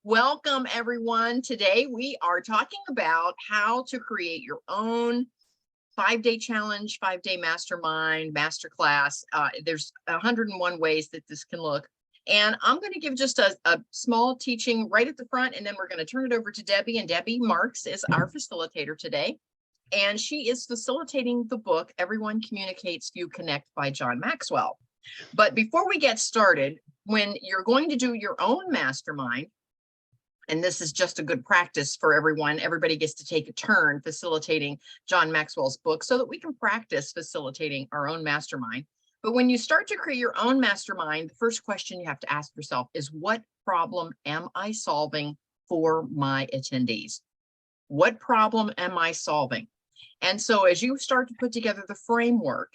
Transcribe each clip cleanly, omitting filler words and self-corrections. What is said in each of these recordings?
Welcome, everyone. Today we are talking about how to create your own 5-day challenge, 5-day mastermind, masterclass. There's 101 ways that this can look. And I'm going to give just a small teaching right at the front, and then we're going to turn it over to Debbie. And Debbie Marks is our facilitator today. And she is facilitating the book, Everyone Communicates, You Connect by John Maxwell. But before we get started, when you're going to do your own mastermind, and this is just a good practice for everyone. Everybody gets to take a turn facilitating John Maxwell's book so that we can practice facilitating our own mastermind. But when you start to create your own mastermind, the first question you have to ask yourself is, what problem am I solving for my attendees? What problem am I solving? And so as you start to put together the framework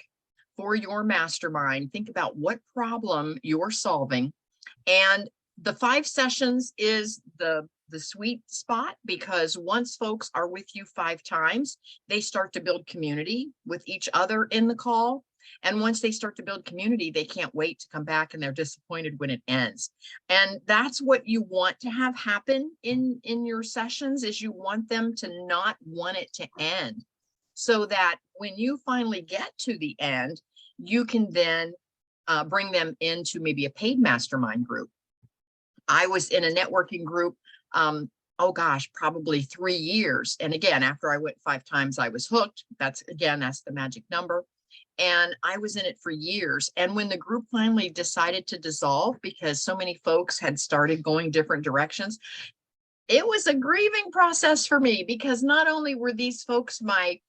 for your mastermind, think about what problem you're solving. And the 5 sessions is the sweet spot, because once folks are with you 5 times, they start to build community with each other in the call. And once they start to build community, they can't wait to come back, and they're disappointed when it ends. And that's what you want to have happen in your sessions, is you want them to not want it to end, so that when you finally get to the end, you can then bring them into maybe a paid mastermind group. I was in a networking group, oh gosh, probably 3 years. And again, after I went 5 times, I was hooked. That's the magic number. And I was in it for years. And when the group finally decided to dissolve, because so many folks had started going different directions, it was a grieving process for me, because not only were these folks my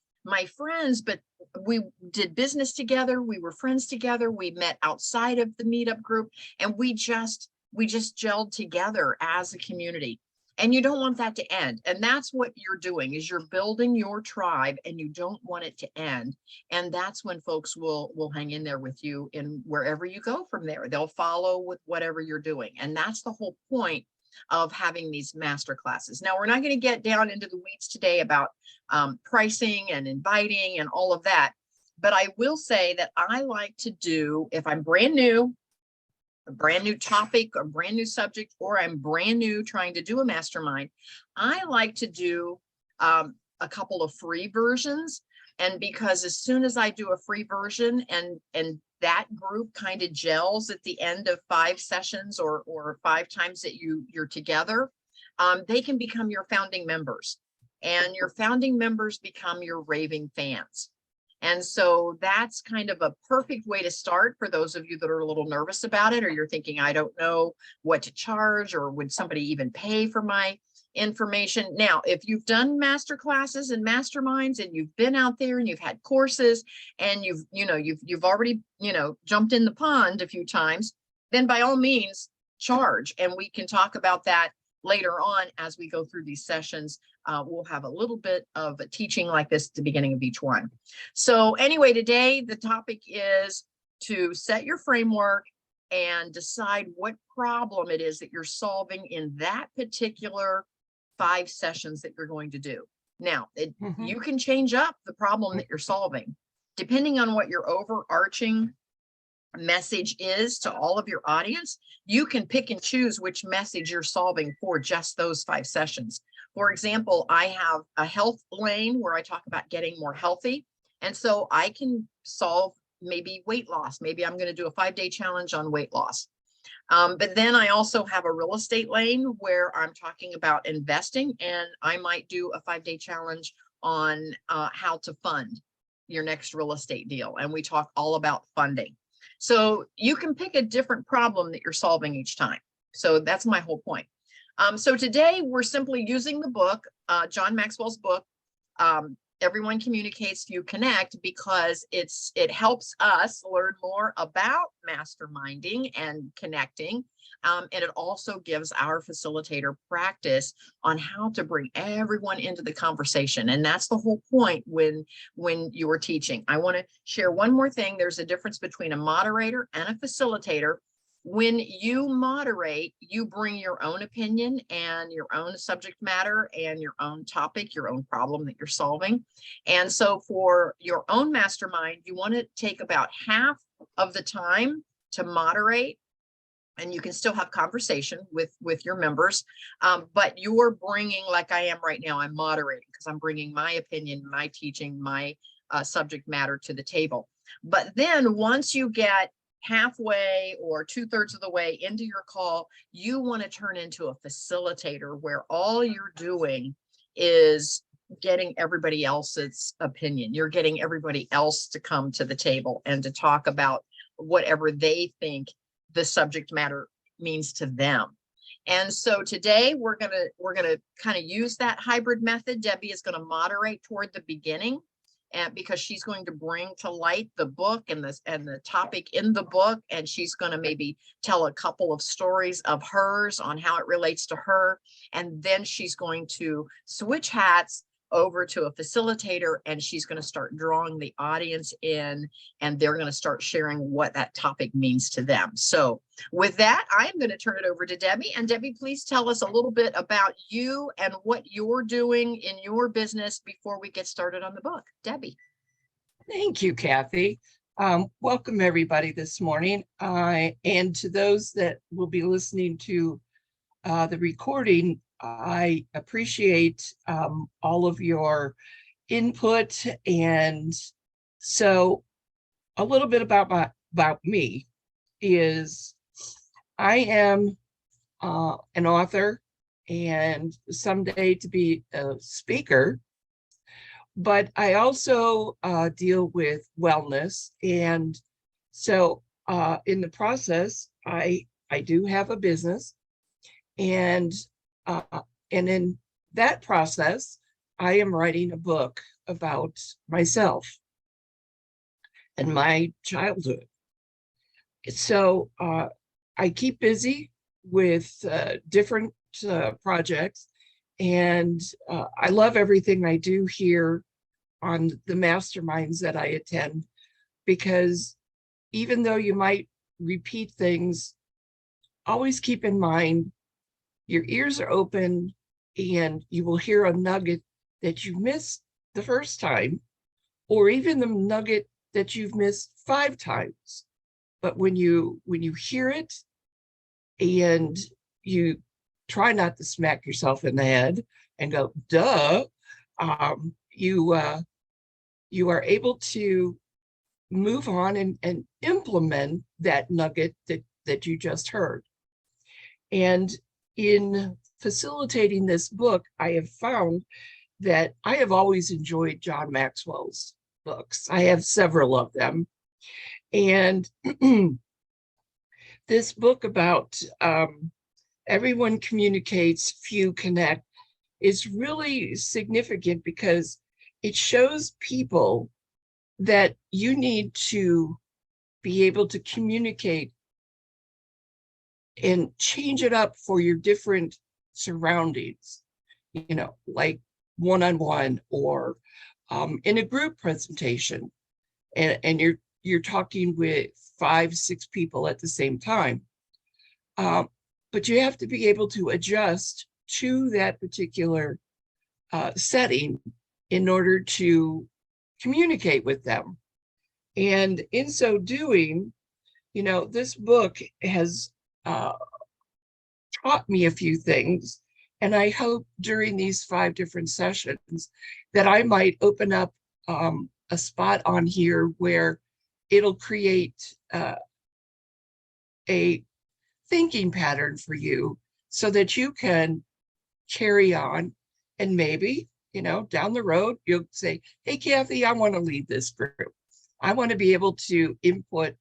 friends, but we did business together. We were friends together. We met outside of the meetup group, and we just gelled together as a community. And you don't want that to end. And that's what you're doing, is you're building your tribe, and you don't want it to end. And that's when folks will hang in there with you in wherever you go from there. They'll follow with whatever you're doing. And that's the whole point of having these master classes. Now, we're not going to get down into the weeds today about pricing and inviting and all of that. But I will say that I like to do, if I'm brand new, a brand new topic, a brand new subject, or I'm brand new trying to do a mastermind, I like to do a couple of free versions. And because as soon as I do a free version, and that group kind of gels at the end of 5 sessions or 5 times that you're together, they can become your founding members, and your founding members become your raving fans. And so that's kind of a perfect way to start for those of you that are a little nervous about it, or you're thinking, I don't know what to charge, or would somebody even pay for my information? Now, if you've done master classes and masterminds, and you've been out there and you've had courses, and you've already, jumped in the pond a few times, then by all means charge. And we can talk about that later on as we go through these sessions. We'll have a little bit of a teaching like this at the beginning of each one. So anyway, today the topic is to set your framework and decide what problem it is that you're solving in that particular 5 sessions that you're going to do. Now, you can change up the problem that you're solving depending on what your overarching message is to all of your audience. You can pick and choose which message you're solving for just those 5 sessions. For example, I have a health lane where I talk about getting more healthy. And so I can solve maybe weight loss. Maybe I'm going to do a 5-day challenge on weight loss. But then I also have a real estate lane where I'm talking about investing, and I might do a 5-day challenge on how to fund your next real estate deal. And we talk all about funding. So you can pick a different problem that you're solving each time. So that's my whole point. So today we're simply using the book, John Maxwell's book, Everyone Communicates, You Connect, because it helps us learn more about masterminding and connecting. And it also gives our facilitator practice on how to bring everyone into the conversation. And that's the whole point when you are teaching. I want to share one more thing. There's a difference between a moderator and a facilitator. When you moderate, you bring your own opinion and your own subject matter and your own topic, your own problem that you're solving. And so for your own mastermind, you want to take about half of the time to moderate and you can still have conversation with your members, but you're bringing, like I am right now, I'm moderating because I'm bringing my opinion, my teaching, my subject matter to the table. But then once you get halfway or 2/3 of the way into your call, you want to turn into a facilitator where all you're doing is getting everybody else's opinion. You're getting everybody else to come to the table and to talk about whatever they think the subject matter means to them. And so today we're gonna kind of use that hybrid method. Debbie is going to moderate toward the beginning, and because she's going to bring to light the book and the topic in the book, and she's going to maybe tell a couple of stories of hers on how it relates to her, and then she's going to switch hats over to a facilitator, and she's going to start drawing the audience in, and they're going to start sharing what that topic means to them. So with that, I'm going to turn it over to Debbie. And Debbie, please tell us a little bit about you and what you're doing in your business before we get started on the book. Debbie. Thank you, Kathy. Welcome everybody this morning. And to those that will be listening to the recording, I appreciate all of your input. And so a little bit about me is I am an author and someday to be a speaker, but I also deal with wellness. And so in the process, I do have a business, and in that process, I am writing a book about myself and my childhood. So I keep busy with different projects, and I love everything I do here on the masterminds that I attend, because even though you might repeat things, always keep in mind your ears are open and you will hear a nugget that you missed the first time, or even the nugget that you've missed 5 times. But when you hear it and you try not to smack yourself in the head and go, duh, you are able to move on and implement that nugget that you just heard. And in facilitating this book, I have found that I have always enjoyed John Maxwell's books. I have several of them. And this book about everyone communicates, few connect is really significant because it shows people that you need to be able to communicate and change it up for your different surroundings, like one-on-one or in a group presentation, and you're talking with 5-6 people at the same time. But you have to be able to adjust to that particular setting in order to communicate with them. And in so doing, this book has taught me a few things. And I hope during these 5 different sessions that I might open up a spot on here where it'll create a thinking pattern for you so that you can carry on, and maybe, down the road, you'll say, hey, Kathy, I want to lead this group. I want to be able to input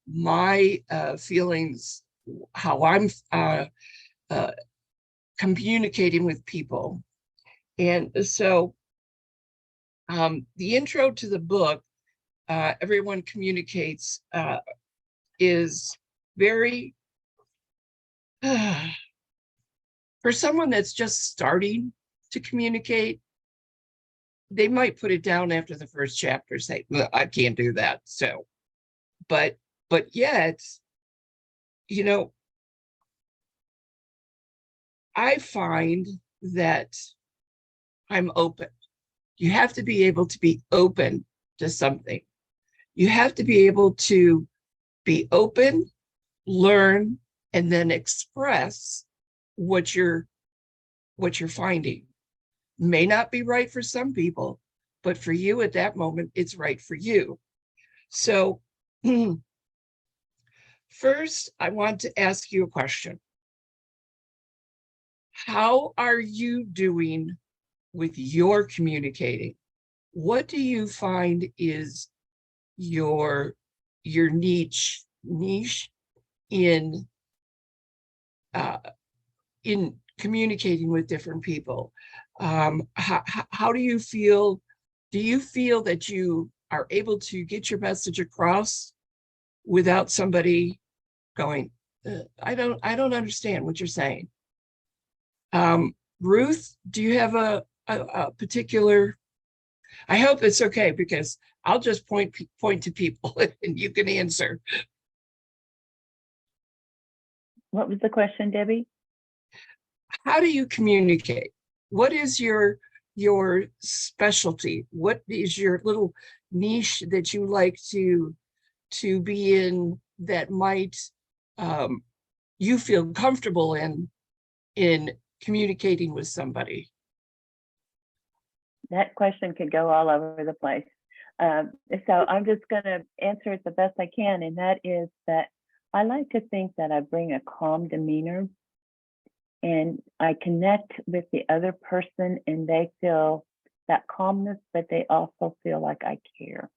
my feelings, how I'm communicating with people. And so the intro to the book, Everyone Communicates, is very, for someone that's just starting to communicate, they might put it down after the first chapter, say, well, I can't do that. So, but yet, I find that I'm open. You have to be able to be open to something. You have to be able to be open, learn, and then express what you're finding. May not be right for some people, but for you at that moment, it's right for you. So first, I want to ask you a question. How are you doing with your communicating? What do you find is your niche in communicating with different people? How do you feel? Do you feel that you are able to get your message across without somebody going, I don't understand what you're saying? Ruth, do you have a particular? I hope it's okay, because I'll just point to people and you can answer. What was the question, Debbie? How do you communicate? What is your specialty? What is your little niche that you like to be in, that might you feel comfortable in communicating with somebody? That question could go all over the place. So I'm just going to answer it the best I can. And that is that I like to think that I bring a calm demeanor, and I connect with the other person and they feel that calmness, but they also feel like I care.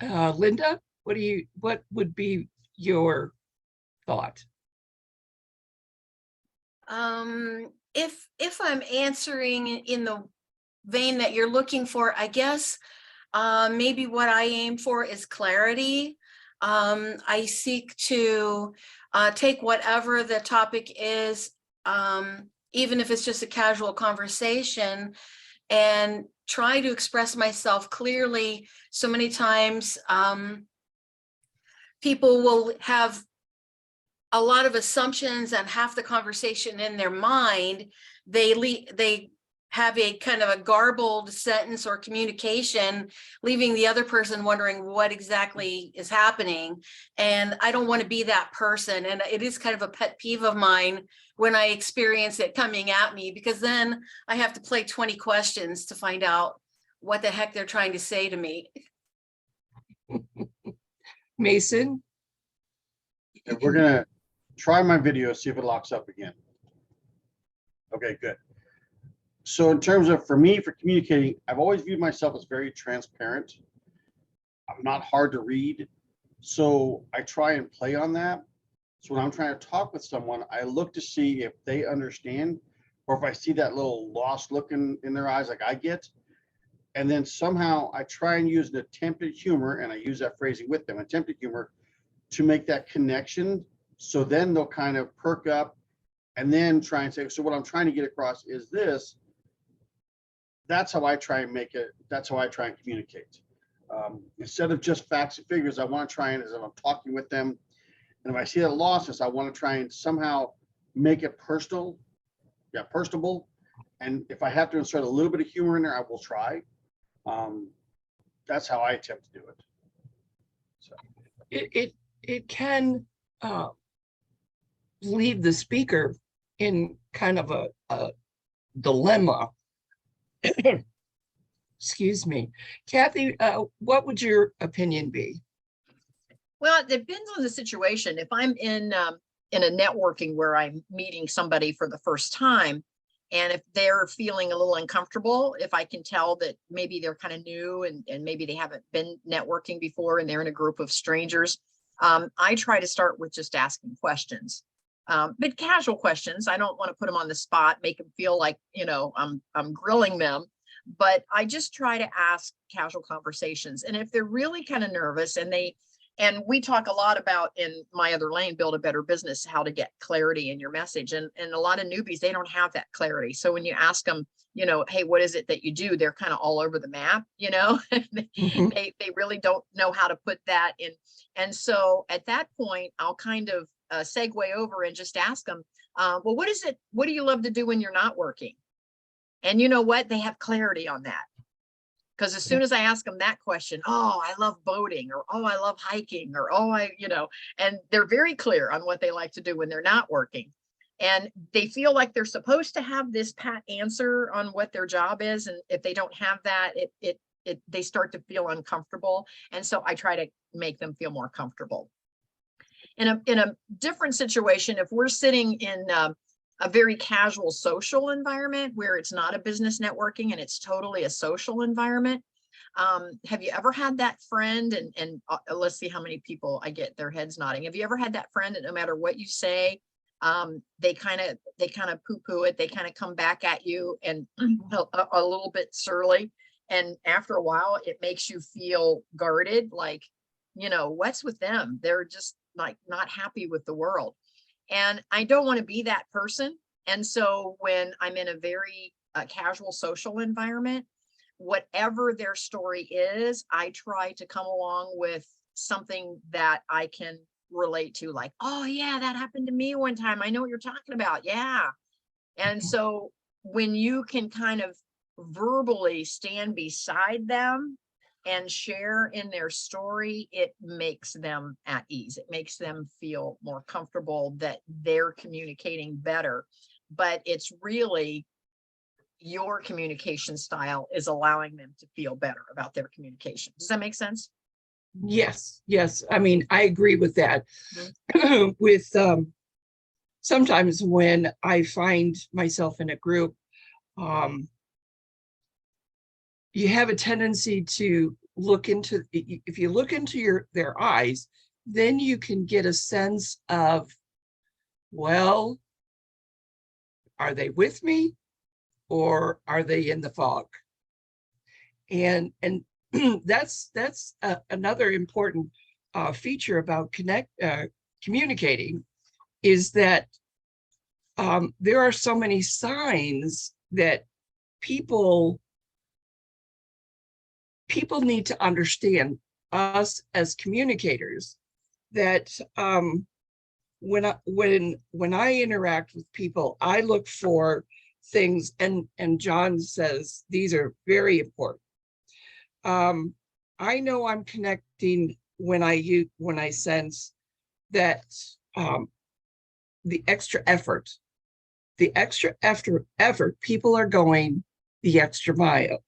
Linda, what would be your thought? If I'm answering in the vein that you're looking for, I guess maybe what I aim for is clarity. I seek to take whatever the topic is, even if it's just a casual conversation, and try to express myself clearly. So many times people will have a lot of assumptions and half the conversation in their mind. They have a kind of a garbled sentence or communication, leaving the other person wondering what exactly is happening. And I don't want to be that person. And it is kind of a pet peeve of mine when I experience it coming at me, because then I have to play 20 questions to find out what the heck they're trying to say to me. Mason? And we're gonna try my video, see if it locks up again. Okay, good. So in terms of, for me, for communicating, I've always viewed myself as very transparent. I'm not hard to read. So I try and play on that. So when I'm trying to talk with someone, I look to see if they understand, or if I see that little lost look in their eyes like I get. And then somehow I try and use an attempted humor, and I use that phrasing with them, attempted humor, to make that connection. So then they'll kind of perk up and then try and say, so what I'm trying to get across is this. That's how I try and make it. That's how I try and communicate. Instead of just facts and figures, I want to try and, as I'm talking with them, and if I see that lostness, I want to try and somehow make it personal. Yeah, personable. And if I have to insert a little bit of humor in there, I will try. That's how I attempt to do it. So It can leave the speaker in kind of a dilemma. Excuse me. Kathy, what would your opinion be? Well, it depends on the situation. If I'm in a networking where I'm meeting somebody for the first time, and if they're feeling a little uncomfortable, if I can tell that maybe they're kind of new and maybe they haven't been networking before and they're in a group of strangers, I try to start with just asking questions, but casual questions. I don't want to put them on the spot, make them feel like, I'm grilling them, but I just try to ask casual conversations. And if they're really kind of nervous, and we talk a lot about in my other lane, Build a Better Business, how to get clarity in your message. And a lot of newbies, they don't have that clarity. So when you ask them, hey, what is it that you do? They're kind of all over the map, Mhm. they really don't know how to put that in. And so at that point, I'll kind of segue over and just ask them, well, what is it? What do you love to do when you're not working? And you know what? They have clarity on that. Because as soon as I ask them that question, oh, I love boating, or oh, I love hiking, or oh, and they're very clear on what they like to do when they're not working. And they feel like they're supposed to have this pat answer on what their job is. And if they don't have that, they start to feel uncomfortable. And so I try to make them feel more comfortable. In a different situation, if we're sitting in a very casual social environment where it's not a business networking and it's totally a social environment, have you ever had that friend, and let's see how many people I get their heads nodding. Have you ever had that friend that no matter what you say, they kind of poo-poo it, they kind of come back at you and a little bit surly, and after a while it makes you feel guarded, like, what's with them? They're just like not happy with the world. And I don't want to be that person. And so when I'm in a very casual social environment, whatever their story is, I try to come along with something that I can relate to, like, oh yeah, that happened to me one time. I know what you're talking about. Yeah. And so when you can kind of verbally stand beside them and share in their story, it makes them at ease. It makes them feel more comfortable that they're communicating better. But it's really your communication style is allowing them to feel better about their communication. Does that make sense? Yes, yes. I mean, I agree with that. With sometimes when I find myself in a group, you have a tendency to look into, if you look into their eyes, then you can get a sense of, well, are they with me or are they in the fog? And that's another important feature about communicating, is that there are so many signs that people need to understand, us as communicators, that when I interact with people, I look for things, and John says these are very important. I know I'm connecting when I sense that the extra effort, people are going the extra mile.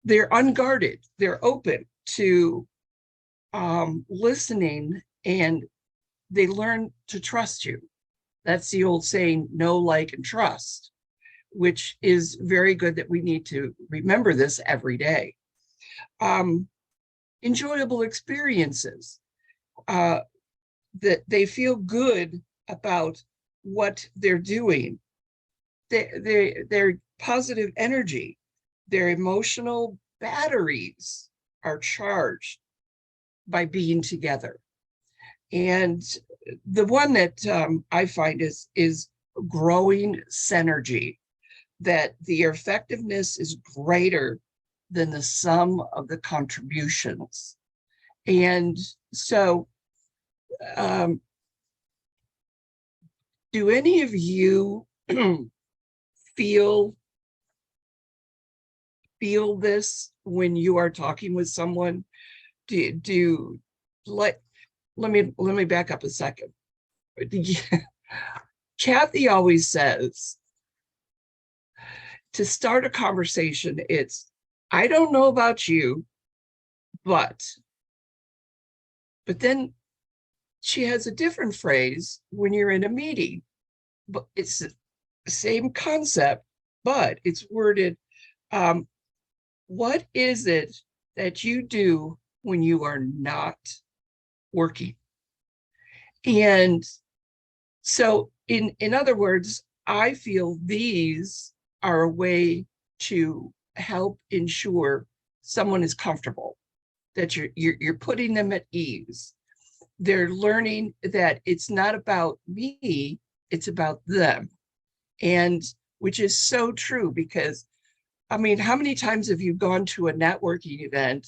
They're unguarded, they're open to listening, and they learn to trust you. That's the old saying, know, like, and trust, which is very good, that we need to remember this every day. Enjoyable experiences, that they feel good about what they're doing. Their positive energy, their emotional batteries are charged by being together. And the one that I find is growing synergy, that the effectiveness is greater than the sum of the contributions. And so, do any of you feel this when you are talking with someone? Let me back up a second. Kathy always says, to start a conversation, it's, I don't know about you, but then she has a different phrase when you're in a meeting, but it's the same concept, but it's worded, what is it that you do when you are not working? And so in other words, I feel these are a way to help ensure someone is comfortable, that you're putting them at ease. They're learning that it's not about me, it's about them. And which is so true, because I mean, how many times have you gone to a networking event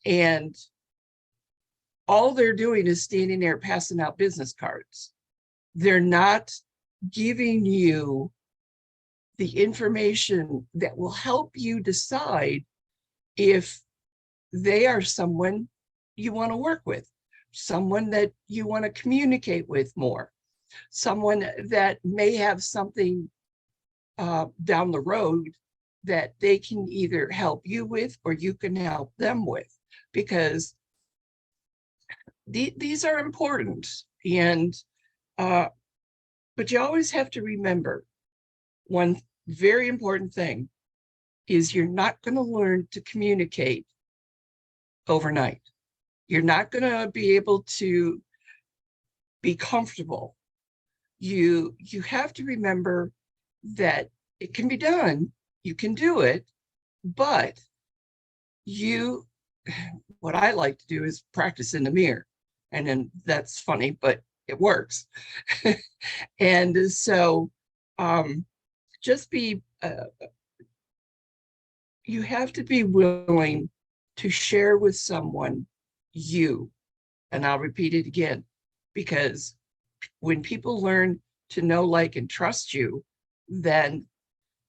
and all they're doing is standing there passing out business cards? They're not giving you the information that will help you decide if they are someone you want to work with, someone that you want to communicate with more, someone that may have something down the road that they can either help you with or you can help them with, because these are important. And but you always have to remember one very important thing is you're not going to learn to communicate overnight. You're not going to be able to be comfortable. You have to remember that it can be done. You can do it, but what I like to do is practice in the mirror. And then that's funny, but it works. And so just be, you have to be willing to share with someone you, and I'll repeat it again, because when people learn to know, like, and trust you, then,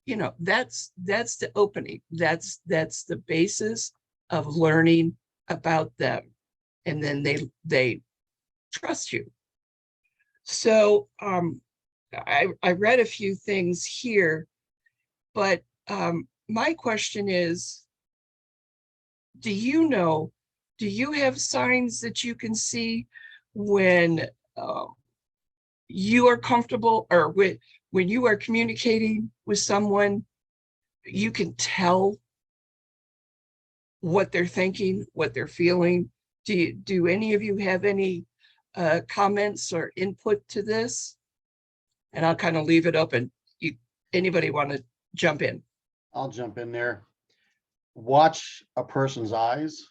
you know, that's the opening. That's the basis of learning about them. And then they trust you. So I read a few things here, but my question is, do you have signs that you can see when you are comfortable, or when you are communicating with someone, you can tell what they're thinking, what they're feeling? Do any of you have any comments or input to this? And I'll kind of leave it open. Anybody want to jump in? I'll jump in there. Watch a person's eyes.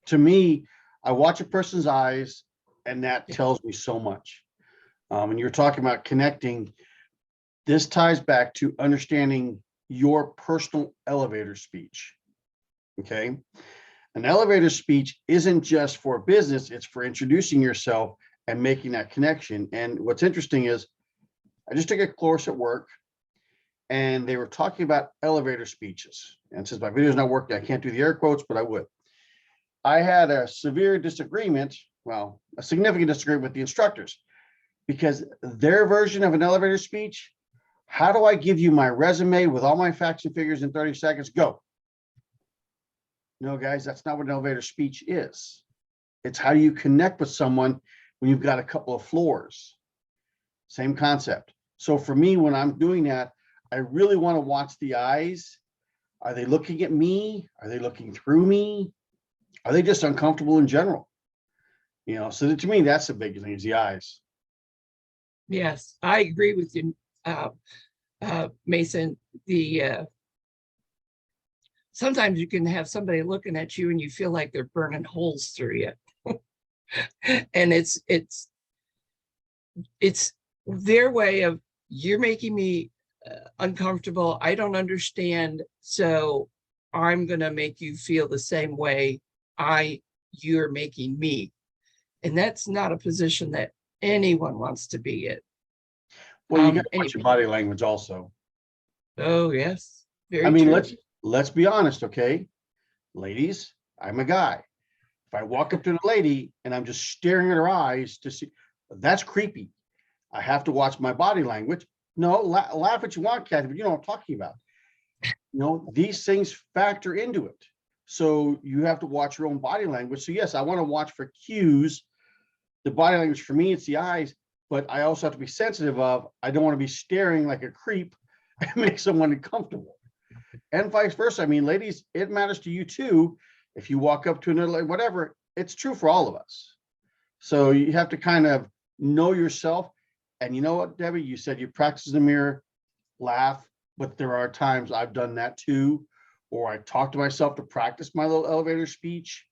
To me, I watch a person's eyes, and that tells me so much. And you're talking about connecting. This ties back to understanding your personal elevator speech. Okay. An elevator speech isn't just for business, it's for introducing yourself and making that connection. And what's interesting is I just took a course at work, and they were talking about elevator speeches. And since my video is not working, I can't do the air quotes, but I would. I had a severe disagreement, well, a significant disagreement with the instructors, because their version of an elevator speech, how do I give you my resume with all my facts and figures in 30 seconds? Go. No, guys, that's not what an elevator speech is. It's how do you connect with someone when you've got a couple of floors. Same concept. So for me, when I'm doing that, I really want to watch the eyes. Are they looking at me? Are they looking through me? Are they just uncomfortable in general? You know, so to me, that's the big thing, is the eyes. Yes, I agree with you, Mason. Sometimes you can have somebody looking at you and you feel like they're burning holes through you. And it's their way of, you're making me uncomfortable. I don't understand. So I'm going to make you feel the same way you're making me. And that's not a position that anyone wants to be in. Well, you got to watch your body language also. Oh, yes. Very I mean, true. let's be honest, okay? Ladies, I'm a guy. If I walk up to a lady and I'm just staring at her eyes to see, that's creepy. I have to watch my body language. No, laugh what you want, Kathy, but you know what I'm talking about. You know, these things factor into it. So you have to watch your own body language. So yes, I want to watch for cues. The body language for me, it's the eyes, but I also have to be sensitive of, I don't want to be staring like a creep and make someone uncomfortable. And vice versa. I mean, ladies, it matters to you too. If you walk up to another, whatever, it's true for all of us. So you have to kind of know yourself. And you know what, Debbie, you said you practice in the mirror, laugh, but there are times I've done that too. Or I talk to myself to practice my little elevator speech,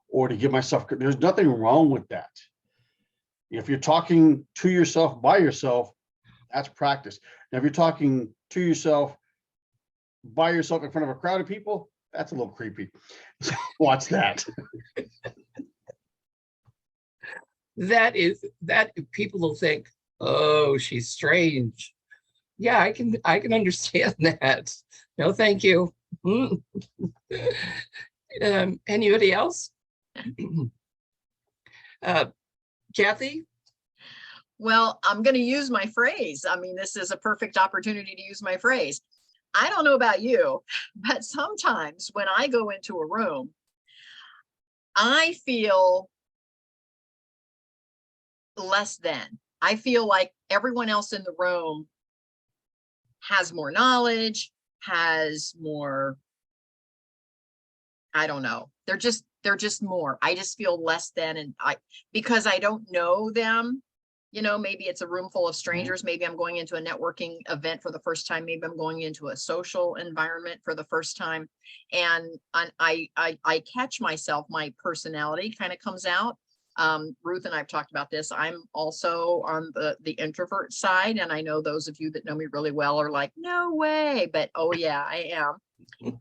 or to give myself, there's nothing wrong with that. If you're talking to yourself by yourself, that's practice. Now, if you're talking to yourself by yourself in front of a crowd of people, that's a little creepy. Watch that. That people will think, oh, she's strange. Yeah, I can understand that. No, thank you. Anybody else? Kathy? Well, I'm going to use my phrase. I mean, this is a perfect opportunity to use my phrase. I don't know about you, but sometimes when I go into a room, I feel less than. I feel like everyone else in the room has more knowledge, has more, I don't know. They're just more. I just feel less than, and because I don't know them, maybe it's a room full of strangers. Maybe I'm going into a networking event for the first time. Maybe I'm going into a social environment for the first time. And I catch myself, my personality kind of comes out. Ruth and I've talked about this. I'm also on the introvert side. And I know those of you that know me really well are like, no way, but oh yeah, I am.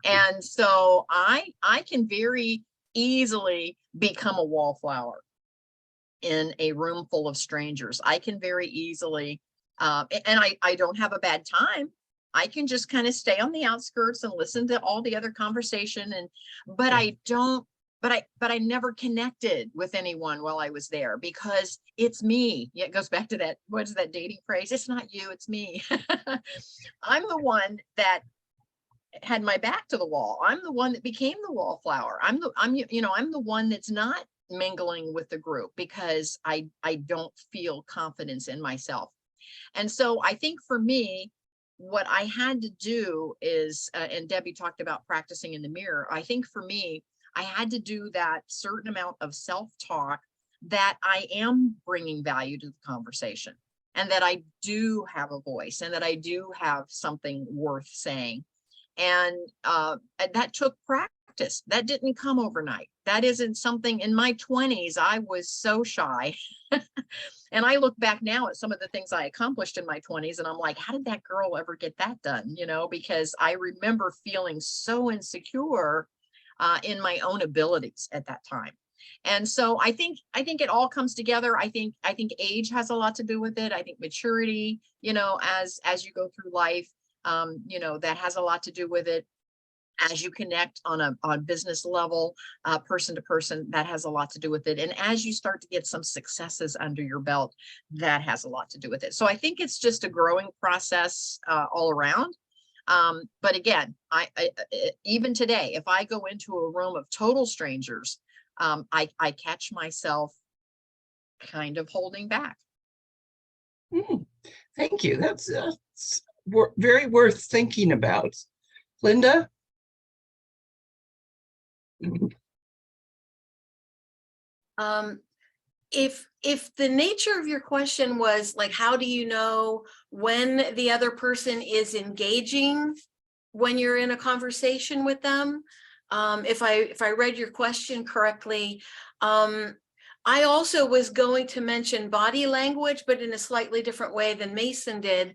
And so I can very easily become a wallflower in a room full of strangers. I can very easily, and I don't have a bad time. I can just kind of stay on the outskirts and listen to all the other conversation. But I don't, but I never connected with anyone while I was there because it's me. Yeah, it goes back to that, what is that dating phrase? It's not you, it's me. I'm the one that had my back to the wall. I'm the one that became the wallflower. I'm the one that's not mingling with the group because I don't feel confidence in myself. And so I think for me, what I had to do is, and Debbie talked about practicing in the mirror. I think for me, I had to do that certain amount of self-talk that I am bringing value to the conversation and that I do have a voice and that I do have something worth saying. And that took practice. That didn't come overnight. That isn't something. In my 20s, I was so shy. And I look back now at some of the things I accomplished in my 20s and I'm like, how did that girl ever get that done? Because I remember feeling so insecure in my own abilities at that time. And so I think it all comes together. I think age has a lot to do with it. I think maturity, as you go through life, that has a lot to do with it. As you connect on a business level, person to person, that has a lot to do with it. And as you start to get some successes under your belt, that has a lot to do with it. So I think it's just a growing process all around. But again, I even today, if I go into a room of total strangers, I catch myself kind of holding back. Thank you. That's very worth thinking about. Linda? If the nature of your question was like, how do you know when the other person is engaging when you're in a conversation with them? If I read your question correctly, I also was going to mention body language, but in a slightly different way than Mason did.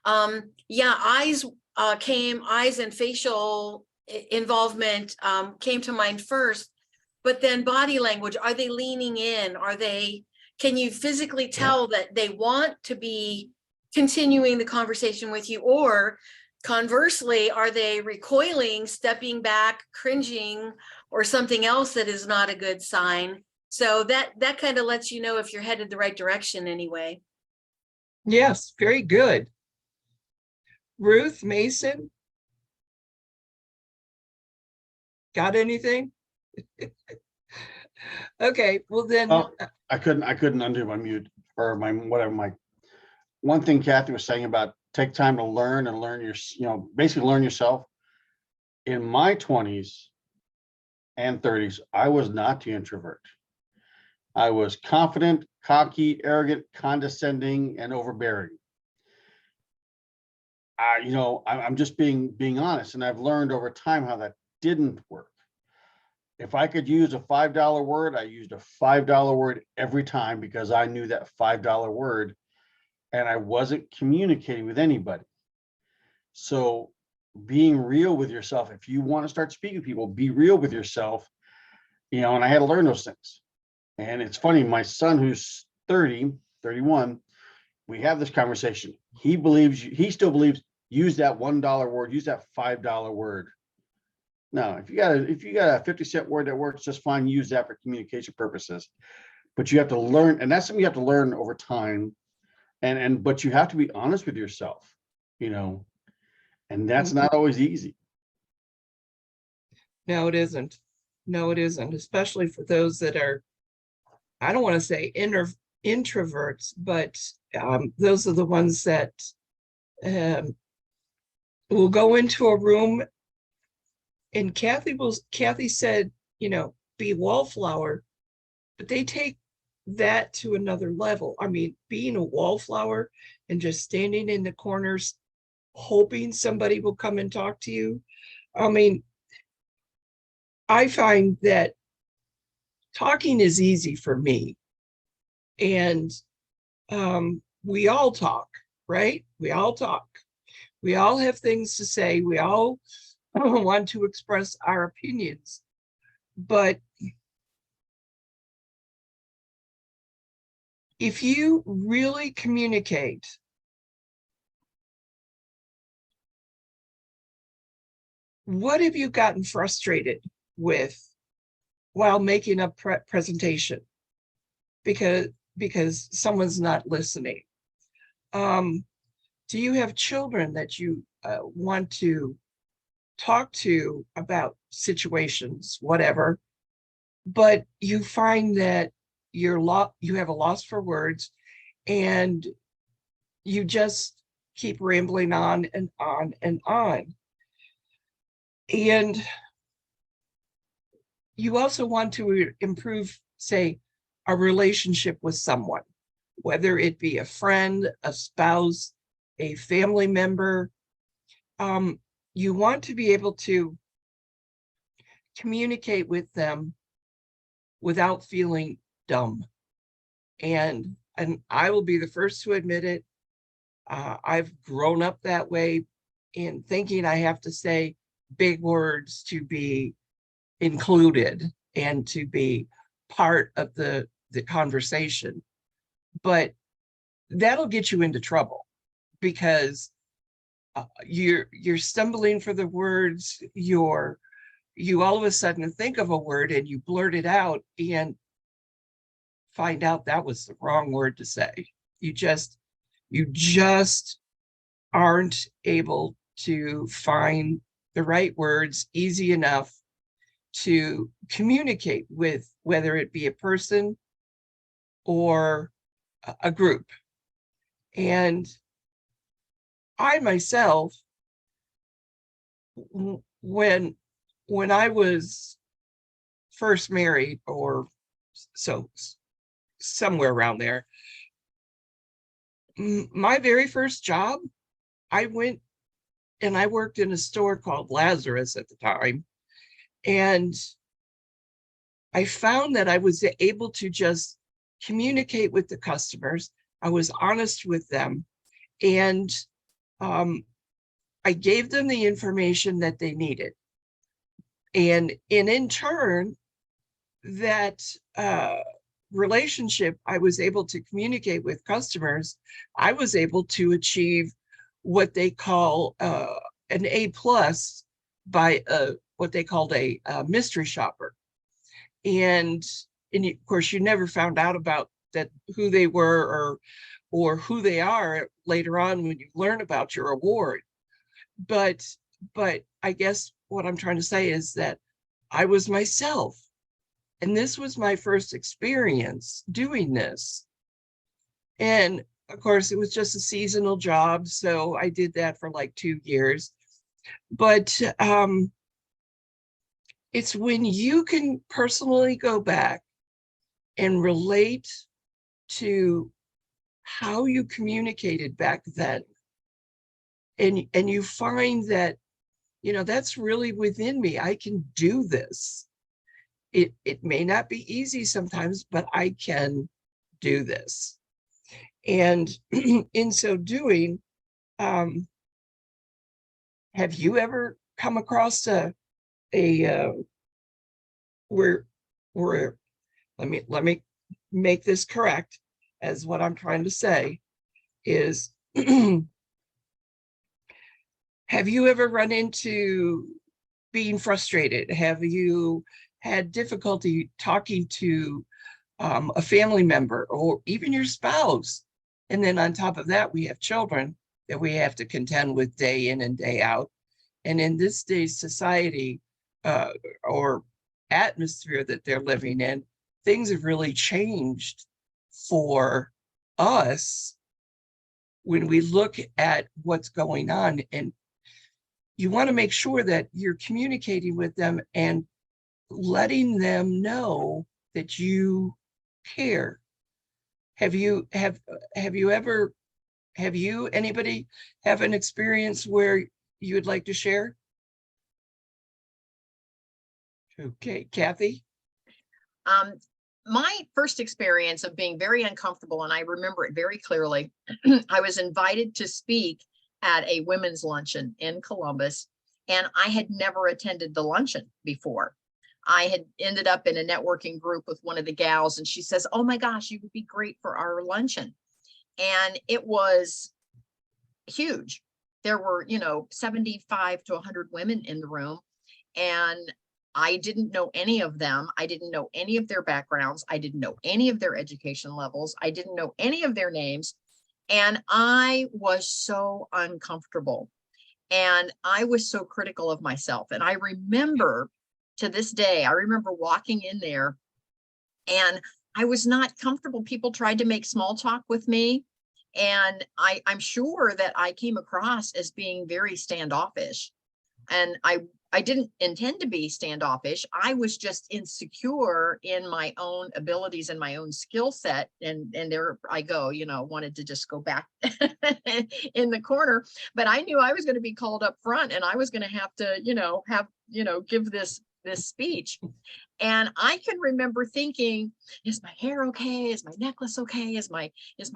Yeah, eyes and facial involvement came to mind first, but then body language, are they leaning in? Can you physically tell that they want to be continuing the conversation with you? Or conversely, are they recoiling, stepping back, cringing, or something else that is not a good sign? So that kind of lets you know if you're headed the right direction anyway. Yes, very good. Ruth, Mason? Got anything? Okay, well then. Oh, I couldn't undo my mute or my whatever. One thing Kathy was saying about take time to learn and learn basically learn yourself. In my 20s and 30s, I was not the introvert. I was confident, cocky, arrogant, condescending, and overbearing. I'm just being honest, and I've learned over time how that didn't work. If I could use a $5 word, I used a $5 word every time because I knew that $5 word and I wasn't communicating with anybody. So being real with yourself, if you want to start speaking to people, be real with yourself, and I had to learn those things. And it's funny, my son who's 31, We have this conversation. He believes, he still believes, use that $1 word, use that $5 word. No, if you got a 50-cent word that works just fine, use that for communication purposes. But you have to learn, and that's something you have to learn over time. But you have to be honest with yourself, you know, and that's not always easy. No, it isn't. No, it isn't, especially for those that are, I don't want to say introverts, but those are the ones that will go into a room. And Kathy said, you know, be wallflower, but they take that to another level. I mean, being a wallflower and just standing in the corners, hoping somebody will come and talk to you. I mean, I find that talking is easy for me. And we all talk, right? We all talk. We all have things to say. We all want to express our opinions. But if you really communicate, what have you gotten frustrated with while making a presentation because someone's not listening? Do you have children that you want to talk to about situations, whatever, but you find that you have a loss for words and you just keep rambling on and on and on? And you also want to improve, say, a relationship with someone, whether it be a friend, a spouse, a family member. You want to be able to communicate with them without feeling dumb. And I will be the first to admit it. I've grown up that way in thinking I have to say big words to be included and to be part of the conversation. But that'll get you into trouble because you're stumbling for the words. You all of a sudden think of a word and you blurt it out and find out that was the wrong word to say. You just aren't able to find the right words easy enough to communicate with, whether it be a person or a group. And I myself, when I was first married, or so somewhere around there, my very first job, I went and I worked in a store called Lazarus at the time. And I found that I was able to just communicate with the customers. I was honest with them. And I gave them the information that they needed. And in turn, that relationship, I was able to communicate with customers. I was able to achieve what they call an A+ by what they called a mystery shopper. And of course, you never found out about that, who they were or who they are later on when you learn about your award. But I guess what I'm trying to say is that I was myself. And this was my first experience doing this. And of course, it was just a seasonal job. So I did that for like 2 years. But it's when you can personally go back and relate to how you communicated back then. And you find that, you know, that's really within me. I can do this. It may not be easy sometimes, but I can do this. And in so doing, have you ever come across where let me make this correct as what I'm trying to say is, have you ever run into being frustrated? Have you had difficulty talking to a family member or even your spouse? And then on top of that, we have children that we have to contend with day in and day out. And in this day's society or atmosphere that they're living in, things have really changed for us when we look at what's going on. And you want to make sure that you're communicating with them and letting them know that you care. Anybody have an experience where you would like to share? Okay, Kathy. My first experience of being very uncomfortable, and I remember it very clearly, I was invited to speak at a women's luncheon in Columbus, and I had never attended the luncheon before. I had ended up in a networking group with one of the gals, and she says, "Oh my gosh, you would be great for our luncheon." And it was huge. There were, 75 to 100 women in the room, and I didn't know any of them. I didn't know any of their backgrounds. I didn't know any of their education levels. I didn't know any of their names. And I was so uncomfortable. And I was so critical of myself. And I remember to this day, I remember walking in there and I was not comfortable. People tried to make small talk with me. And I'm sure that I came across as being very standoffish. And I didn't intend to be standoffish. I was just insecure in my own abilities and my own skill set. And there I go, wanted to just go back in the corner. But I knew I was going to be called up front and I was going to have to, give this speech. And I can remember thinking, is my hair okay? Is my necklace okay? Is my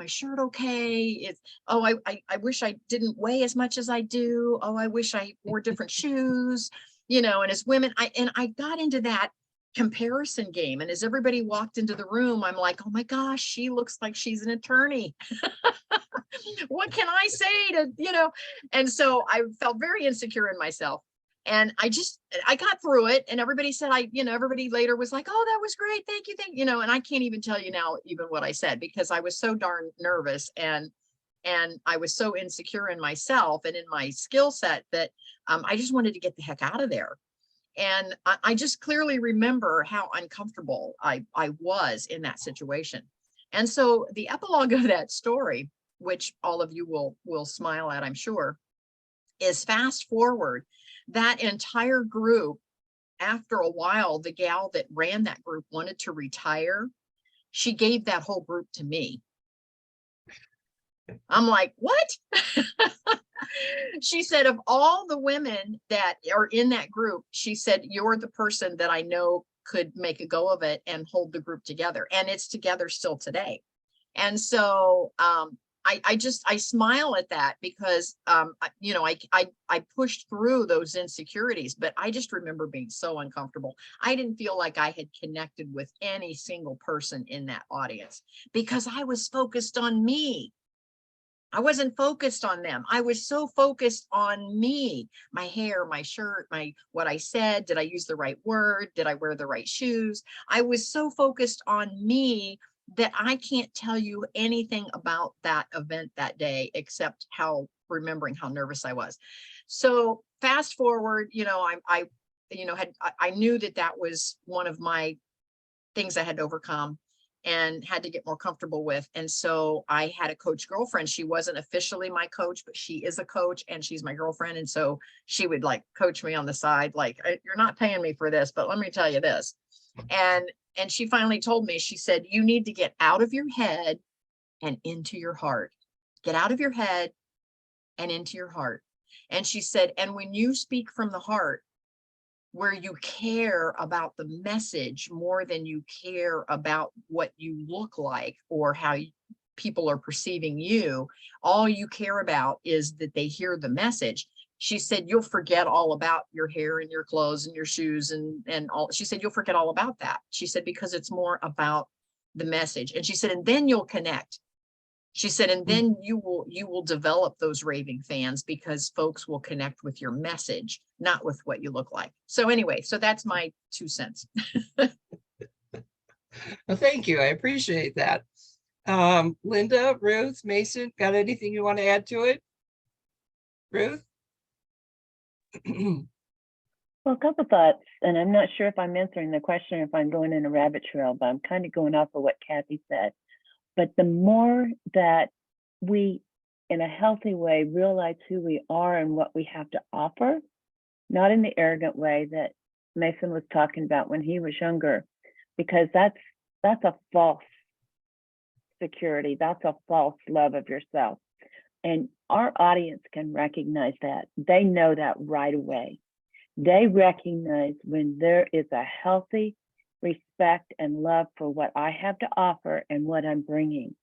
shirt okay? I wish I didn't weigh as much as I do. Oh, I wish I wore different shoes, and as women, I got into that comparison game. And as everybody walked into the room, I'm like, oh my gosh, she looks like she's an attorney. What can I say to, and so I felt very insecure in myself. And I got through it, and everybody said, everybody later was like, oh, that was great. Thank you. And I can't even tell you now even what I said, because I was so darn nervous and I was so insecure in myself and in my skill set that I just wanted to get the heck out of there. And I just clearly remember how uncomfortable I was in that situation. And so the epilogue of that story, which all of you will smile at, I'm sure, is fast forward. That entire group, after a while, the gal that ran that group wanted to retire. She gave that whole group to me. I'm like, what? She said, of all the women that are in that group, she said, you're the person that I know could make a go of it and hold the group together. And it's together still today. And so, I smile at that because, I pushed through those insecurities, but I just remember being so uncomfortable. I didn't feel like I had connected with any single person in that audience because I was focused on me. I wasn't focused on them. I was so focused on me, my hair, my shirt, what I said. Did I use the right word? Did I wear the right shoes? I was so focused on me that I can't tell you anything about that event that day, except remembering how nervous I was. So fast forward, I knew that was one of my things I had to overcome and had to get more comfortable with. And so I had a coach girlfriend. She wasn't officially my coach, but she is a coach and she's my girlfriend. And so she would coach me on the side, you're not paying me for this, but let me tell you this. And she finally told me, she said, you need to get out of your head and into your heart. Get out of your head and into your heart. And she said, and when you speak from the heart, where you care about the message more than you care about what you look like or how people are perceiving you, all you care about is that they hear the message. She said, you'll forget all about your hair and your clothes and your shoes and all. She said, you'll forget all about that. She said, because it's more about the message. And she said, and then you'll connect. She said, and then you will develop those raving fans because folks will connect with your message, not with what you look like. So anyway, so that's my 2 cents. Well, thank you. I appreciate that. Linda, Ruth, Mason, got anything you want to add to it? Ruth? Well, a couple thoughts, and I'm not sure if I'm answering the question or if I'm going in a rabbit trail, but I'm kind of going off of what Kathy said. But the more that we, in a healthy way, realize who we are and what we have to offer, not in the arrogant way that Mason was talking about when he was younger, because that's a false security. That's a false love of yourself. And our audience can recognize that. They know that right away. They recognize when there is a healthy respect and love for what I have to offer and what I'm bringing.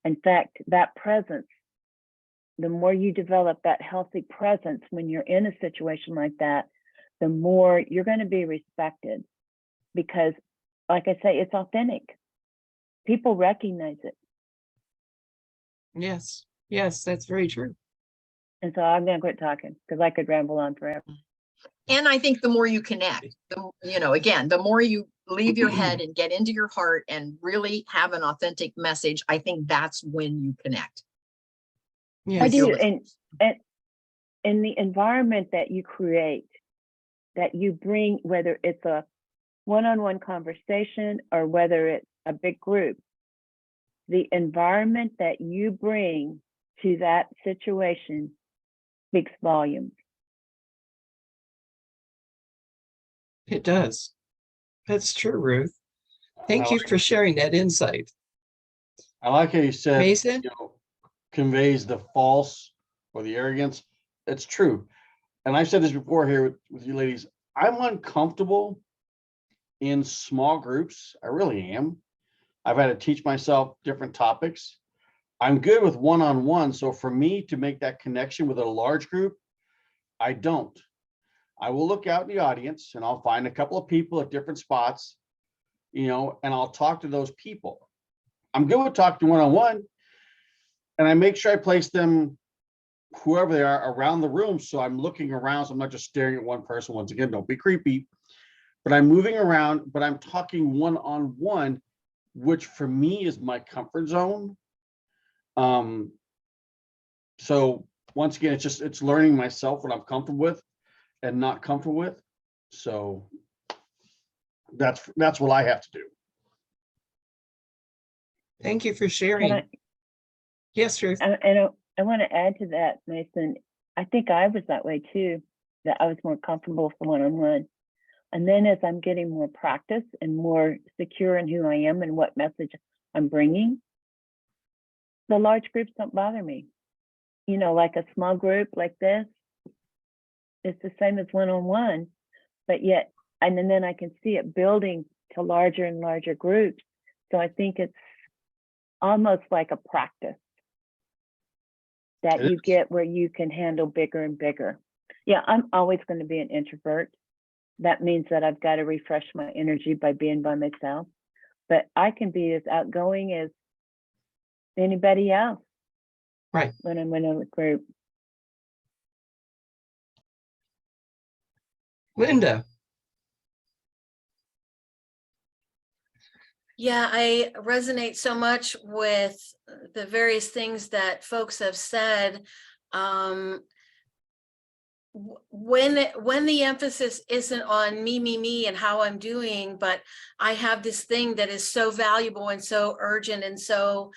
In fact, that presence, the more you develop that healthy presence when you're in a situation like that, the more you're going to be respected. Because, like I say, it's authentic. People recognize it. Yes, yes, that's very true. And so I'm going to quit talking because I could ramble on forever. And I think the more you connect, again, the more you leave your head and get into your heart and really have an authentic message, I think that's when you connect. Yes. I do. And in the environment that you create, that you bring, whether it's a one-on-one conversation or whether it's a big group, the environment that you bring to that situation speaks volumes. It does. That's true, Ruth. Thank you for sharing that insight. I like how you said, Mason? Conveys the false or the arrogance. It's true. And I've said this before here with you ladies. I'm uncomfortable in small groups. I really am. I've had to teach myself different topics. I'm good with one-on-one. So for me to make that connection with a large group, I don't. I will look out in the audience and I'll find a couple of people at different spots, and I'll talk to those people. I'm good with talking one-on-one, and I make sure I place them, whoever they are, around the room. So I'm looking around. So I'm not just staring at one person. Once again, don't be creepy, but I'm moving around, but I'm talking one-on-one, which for me is my comfort zone. So once again, it's learning myself what I'm comfortable with and not comfortable with. So that's what I have to do. Thank you for sharing. Yes, Ruth. And I want to add to that, Mason. I think I was that way too, that I was more comfortable for one-on-one. And then as I'm getting more practice and more secure in who I am and what message I'm bringing, the large groups don't bother me. Like a small group like this, it's the same as one-on-one, but yet, and then I can see it building to larger and larger groups. So I think it's almost like a practice that you get where you can handle bigger and bigger. Yeah, I'm always going to be an introvert. That means that I've got to refresh my energy by being by myself, but I can be as outgoing as anybody else. Right. When I'm in a group. Linda. Yeah, I resonate so much with the various things that folks have said. When the emphasis isn't on me and how I'm doing, but I have this thing that is so valuable and so urgent and so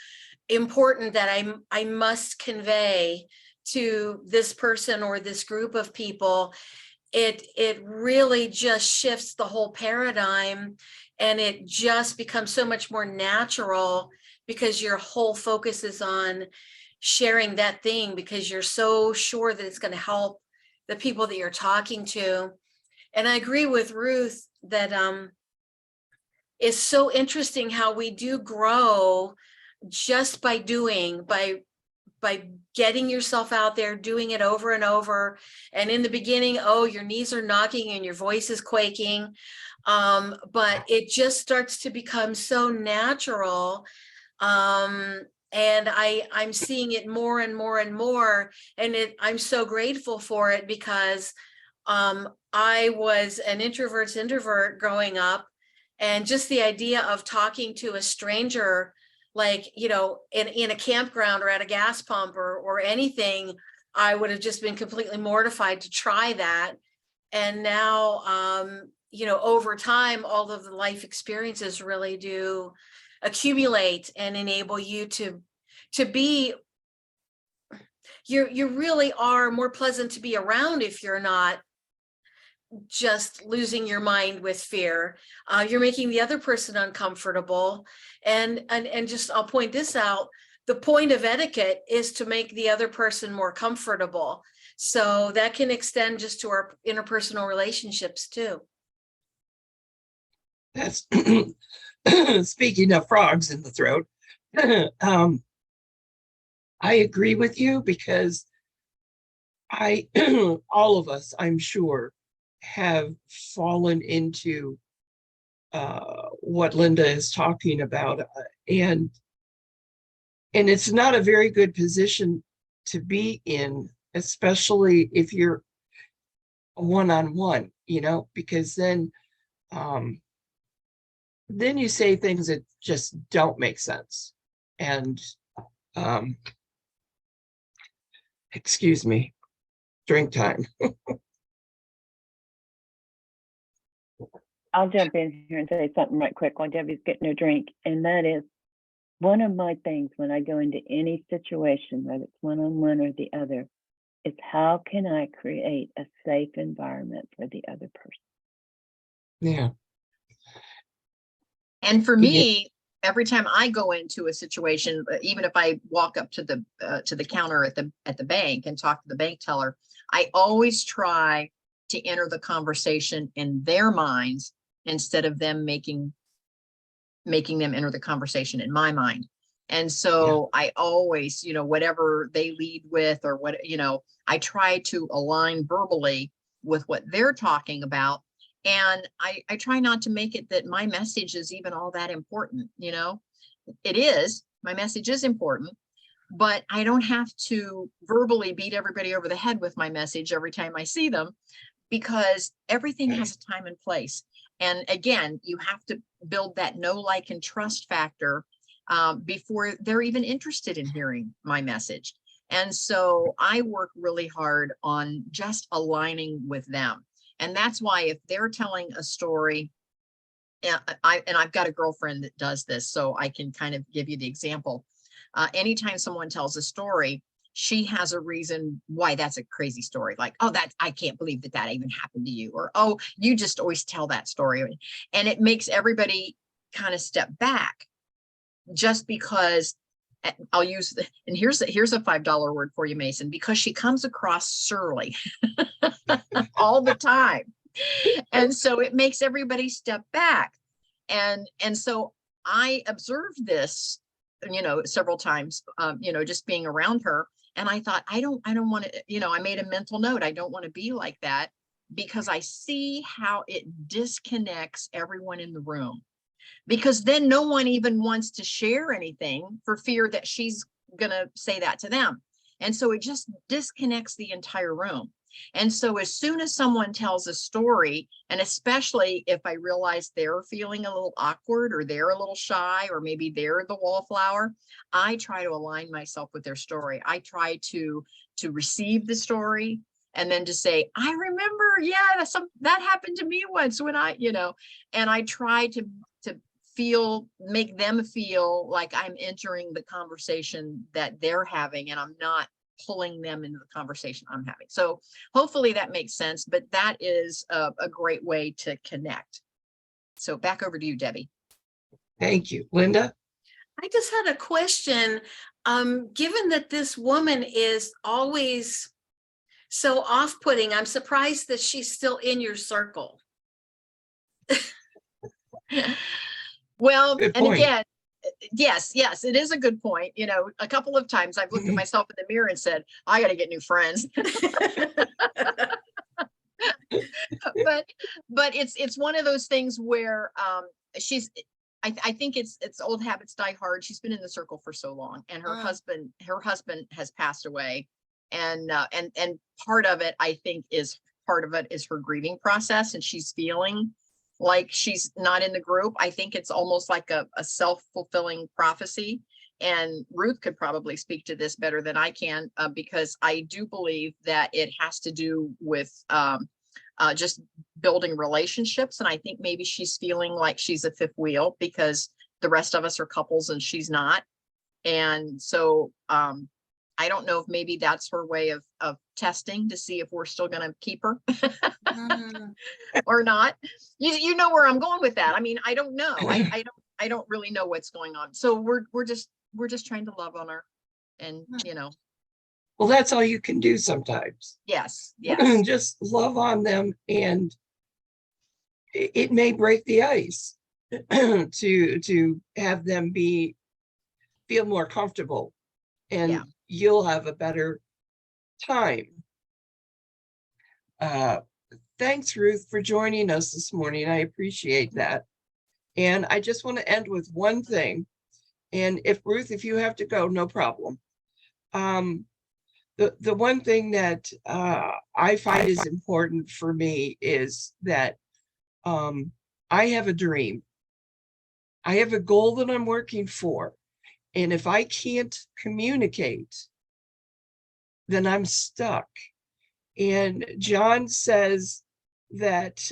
important that I must convey to this person or this group of people, it really just shifts the whole paradigm, and it just becomes so much more natural because your whole focus is on sharing that thing because you're so sure that it's going to help the people that you're talking to. And I agree with Ruth that it's so interesting how we do grow just by getting yourself out there, doing it over and over. And in the beginning, your knees are knocking and your voice is quaking. But it just starts to become so natural. And I'm seeing it more and more and more. And I'm so grateful for it because I was an introvert's introvert growing up. And just the idea of talking to a stranger, like, you know, in a campground or at a gas pump or anything, I would have just been completely mortified to try that. And now, you know, over time, all of the life experiences really do accumulate and enable you to be, you really are more pleasant to be around if you're not just losing your mind with fear. You're making the other person uncomfortable. And just, I'll point this out, the point of etiquette is to make the other person more comfortable. So that can extend just to our interpersonal relationships too. That's speaking of frogs in the throat. I agree with you because all of us, I'm sure, have fallen into what Linda is talking about, and it's not a very good position to be in, especially if you're one-on-one, you know, because then you say things that just don't make sense. And excuse me, drink time. I'll jump in here and say something right quick while Debbie's getting her drink. And that is one of my things when I go into any situation, whether it's one-on-one or the other, is how can I create a safe environment for the other person? Yeah. And for me, every time I go into a situation, even if I walk up to the counter at the bank and talk to the bank teller, I always try to enter the conversation in their minds instead of them making them enter the conversation in my mind. And so I always, you know, whatever they lead with or what, you know, I try to align verbally with what they're talking about. And I try not to make it that my message is even all that important. You know, it is, my message is important, but I don't have to verbally beat everybody over the head with my message every time I see them, because everything has a time and place. And again, you have to build that know, like, and trust factor before they're even interested in hearing my message. And so I work really hard on just aligning with them. And that's why if they're telling a story, and I've got a girlfriend that does this, so I can kind of give you the example. Anytime someone tells a story, she has a reason why that's a crazy story. Like, oh, I can't believe that even happened to you. Or, oh, you just always tell that story. And it makes everybody kind of step back, just because I'll use, and here's a $5 word for you, Mason, because she comes across surly all the time. And so it makes everybody step back. And so I observed this, you know, several times, you know, just being around her. And I thought, I don't want to, you know, I made a mental note. I don't want to be like that, because I see how it disconnects everyone in the room, because then no one even wants to share anything for fear that she's going to say that to them. And so it just disconnects the entire room. And so as soon as someone tells a story, and especially if I realize they're feeling a little awkward, or they're a little shy, or maybe they're the wallflower, I try to align myself with their story. I try to receive the story, and then to say, I remember, yeah, that happened to me once when I, you know, and I try to make them feel like I'm entering the conversation that they're having, and I'm not pulling them into the conversation I'm having. So hopefully that makes sense, but that is a great way to connect. So back over to you, Debbie. Thank you. Linda? I just had a question. Given that this woman is always so off-putting, I'm surprised that she's still in your circle. Well, Good and point. again, yes, it is a good point. You know, a couple of times I've looked at myself in the mirror and said, I got to get new friends. but it's one of those things where I think it's old habits die hard. She's been in the circle for so long, and her Ah. husband has passed away. And part of it, I think, is her grieving process, and she's feeling like she's not in the group. I think it's almost like a self-fulfilling prophecy. And Ruth could probably speak to this better than I can, because I do believe that it has to do with just building relationships. And I think maybe she's feeling like she's a fifth wheel because the rest of us are couples and she's not. And so I don't know if maybe that's her way of testing to see if we're still going to keep her Mm. or not. You know where I'm going with that. I mean, I don't know. I don't really know what's going on. So we're just trying to love on her, and Well, that's all you can do sometimes. yes. Just love on them, and it may break the ice to have them feel more comfortable, and Yeah. you'll have a better time. Thanks, Ruth, for joining us this morning. I appreciate that. And I just want to end with one thing. And Ruth, if you have to go, no problem. The one thing that I find is important for me is that I have a dream. I have a goal that I'm working for. And if I can't communicate, then I'm stuck. And John says that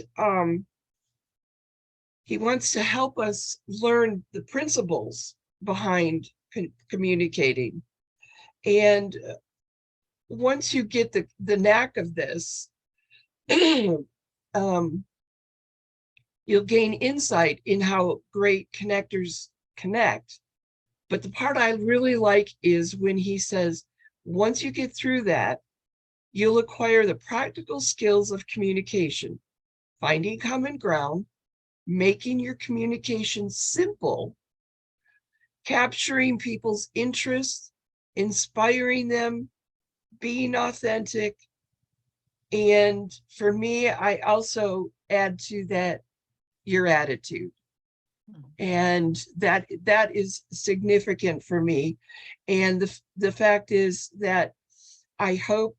he wants to help us learn the principles behind communicating. And once you get the knack of this, you'll gain insight in how great connectors connect. But the part I really like is when he says, once you get through that, you'll acquire the practical skills of communication, finding common ground, making your communication simple, capturing people's interests, inspiring them, being authentic. And for me, I also add to that your attitude. And that is significant for me. And the fact is that I hope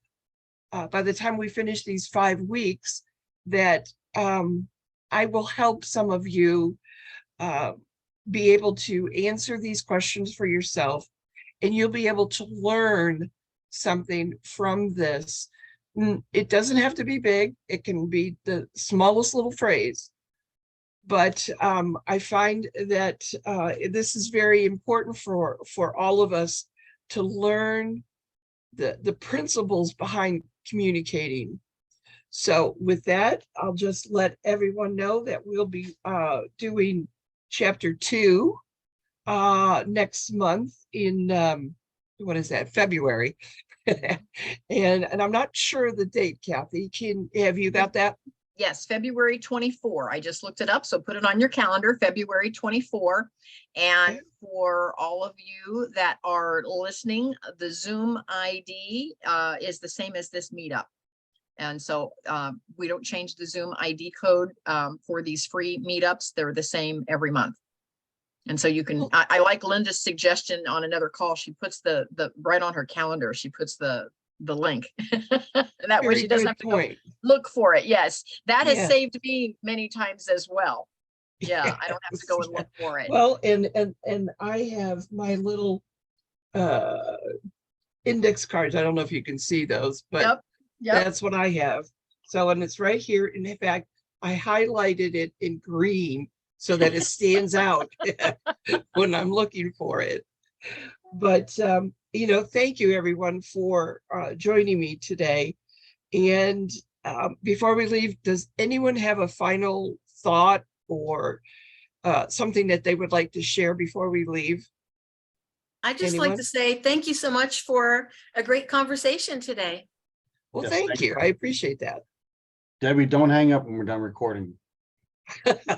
by the time we finish these 5 weeks that I will help some of you be able to answer these questions for yourself, and you'll be able to learn something from this. It doesn't have to be big. It can be the smallest little phrase. But I find that this is very important for all of us to learn the principles behind communicating. So with that, I'll just let everyone know that we'll be doing chapter 2 next month in what is that, February. and I'm not sure the date, Kathy. Have you got that? Yes, February 24. I just looked it up, so put it on your calendar, February 24. And for all of you that are listening, the Zoom ID is the same as this meetup. And so we don't change the Zoom ID code for these free meetups. They're the same every month. And so you can, I like Linda's suggestion on another call. She puts the right on her calendar, she puts the link. That way she doesn't have to go look for it. Yes, that has saved me many times as well. Yeah, I don't have to go and look for it. Well, and I have my little index cards. I don't know if you can see those, but that's what I have. So, and it's right here. And in fact, I highlighted it in green so that it stands out when I'm looking for it. But thank you everyone for joining me today. And before we leave, does anyone have a final thought or something that they would like to share before we leave? I'd just like to say thank you so much for a great conversation today. Well, yes, thank you. I appreciate that. Debbie, don't hang up when we're done recording.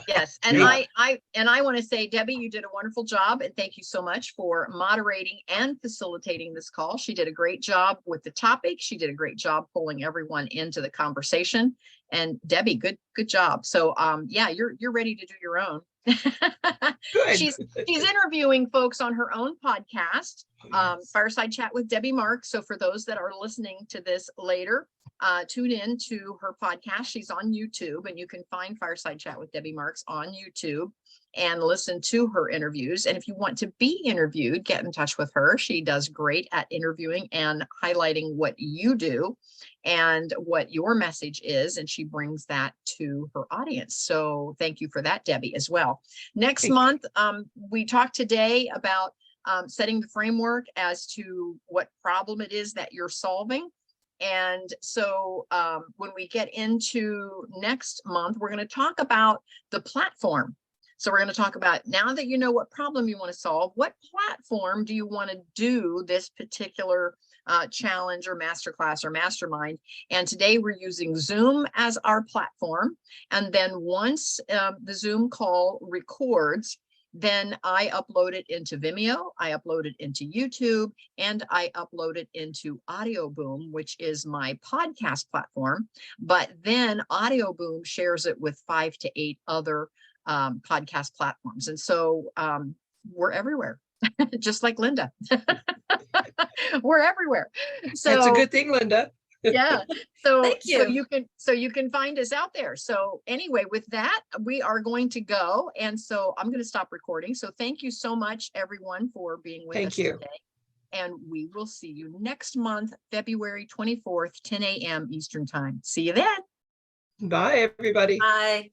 Yes, and I want to say, Debbie, you did a wonderful job, and thank you so much for moderating and facilitating this call. She did a great job with the topic. She did a great job pulling everyone into the conversation. And Debbie, good job. So yeah, you're ready to do your own. Good. She's interviewing folks on her own podcast, Fireside Chat with Debbie Marks. So for those that are listening to this later, tune in to her podcast. She's on YouTube, and you can find Fireside Chat with Debbie Marks on YouTube and listen to her interviews. And if you want to be interviewed, get in touch with her. She does great at interviewing and highlighting what you do and what your message is, and she brings that to her audience. So thank you for that, Debbie, as well. Next Thank you. month, we talked today about setting the framework as to what problem it is that you're solving. And so when we get into next month, we're going to talk about the platform. So we're going to talk about, now that you know what problem you want to solve, what platform do you want to do this particular challenge or masterclass or mastermind? And today we're using Zoom as our platform. And then once the Zoom call records, then I upload it into Vimeo, I upload it into YouTube, and I upload it into Audio Boom, which is my podcast platform. But then Audio Boom shares it with 5 to 8 other podcast platforms. And so we're everywhere, just like Linda. We're everywhere. So That's a good thing, Linda. yeah. So, Thank you. so you can find us out there. So anyway, with that, we are going to go. And so I'm going to stop recording. So thank you so much, everyone, for being with Thank us you. today. And we will see you next month, February 24th, 10 a.m. Eastern time. See you then. Bye, everybody. Bye.